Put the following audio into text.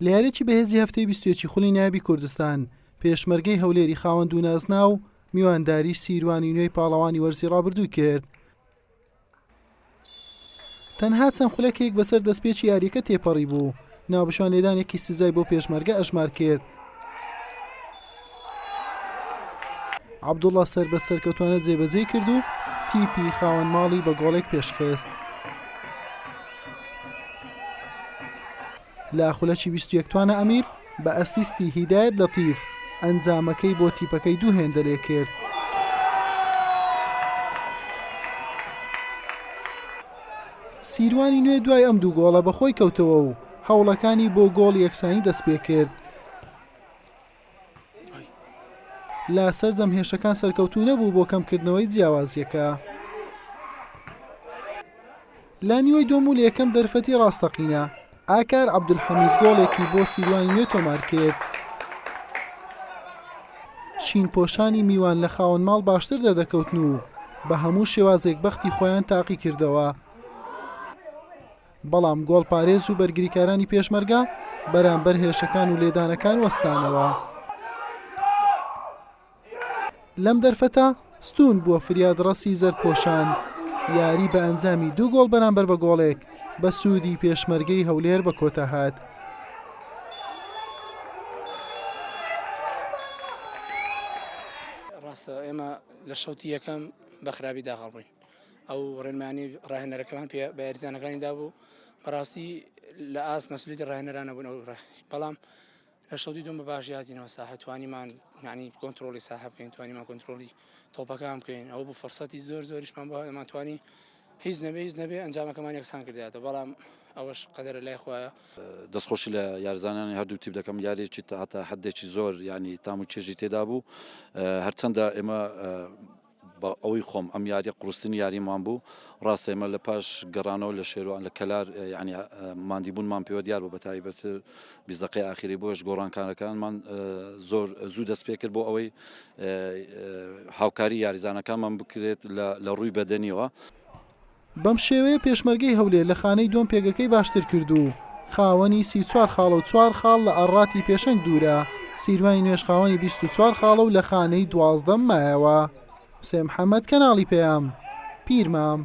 لێرەی بەهێزی هەفتەی 21 خولی نایبی کوردستان پێشمەرگەی هەولێری خاوەن دوو نازنا و میوانداری سیروانی نوێی پاڵەوانی وەرزی ڕابردوو کرد. تەنها چەند خولەکێک بەسەر دەستپێکی یاریەکە تێپەڕی بوو. ناوبشوان لێدانێکی سزای بۆ پێشمەرگە ئەژمار کرد. عەبدوڵڵا سەر بە سەرکەوتوانە جێبەجێ کرد و تیپی خاوەن ماڵی بە گۆڵێک پێشخست. لا خولەکی 21 توانە ئەمیر بە ئەسیستی هیدایەت لەتیف ئەنجامەکەی بۆ تیپەکەی دوو هێندە لێ کرد. سیروانی نوێ دوای ئەم دوو گۆڵە بەخۆی کەوتەوە و هەوڵەکانی بۆ گۆڵ یەکسانی دەست پێ کرد. لا سەرجەم هێشەکان سەرکەوتوو نەبوو بۆ کەمکردنەوەی جیاوازیەکە. لا نیوەی دۆم و لە یەکەم دەرفەتی ڕاستەقینە ئاکار عەبدولحەمید گۆڵێکی بۆ سیروانی نوێ تۆمار کرد. شین پۆشانی میوان لە خاوەن ماڵ باشتر دەدەکەوتن و بە هەموو شێوازێک بەختی خۆیان تاقی کردەوە. بەڵام گۆڵ پارێز و بەرگریکارانی پێشمەرگە بەرامبەر هێشەکان و لێدانەکان وەستانەوە. لەم دەرفەتە ستون بووە فریادڕەسی زەردپۆشان یاری بە ئەنجامی دوو گۆڵ بەرامبەر بە گۆڵێک بە سوودی پێشمەرگەی هەولێر بە کۆتا هات. ڕاستە ئێمە لە شەوتی یەکەم بە خراپی داخەڵبووین. ئەو ڕێنمانی ڕاهێنەرەکەمان پێ بە یاریزانەکانی دابوو بەڕاستی لە ئاس مەسئولیەتی ڕاهێنەرانە بوون ئەو بەڵام لە شەوتی دوم بە باش هاتینەوە ساحە توانیمان یعنی کۆنتترۆلی ساحە بکەین توانیمان کۆنتترۆلی تۆپەکان بکەین ئەو بوو فەرسەتی زۆریشمان بە ئەمان توانی هیچ نەبێ ئەنجامەکەمان یەکسان کردێتە بەڵام ئەوەش قەدەرە لای خۆیە. دەستخۆشی لە یاریزانانی هەردوو تیپ دەکەم یاریێکی هەتا حدێکی زۆر ینی تام و چێژی تێدا بوو هەرچەندە ئێمە بە ئەوەی خۆم ئەم یاری قورستنی یاریمان بوو ڕاستە ئێمە لە پاش گەڕانەوە لە شێروان لە کەلار ینی ماندیبوونمان پێوە دیار بوو بەتایبەتر 20 دقەی ئاخری بۆش گۆڕانکارەکانمان زۆر زوو دەست پێ کرد بۆ ئەوەی هاوکاری یاریزانەکانمان بکرێت لە ڕووی بەدەنیەوە. بەم شێوەیە پێشمەرگەی هەولێر لە خانەی دۆم پێگەکەی باشتر کرد و خاوەنی 34 خاڵە و 4 خاڵ لە ئەڕاتی پێشەنگ دوورە. سیروانی نوێژ خاوەنی 24 خاڵە و لە خانەی 12 مایەوە. حوسێن محەممەد کەناڵی پێیام پیرمام.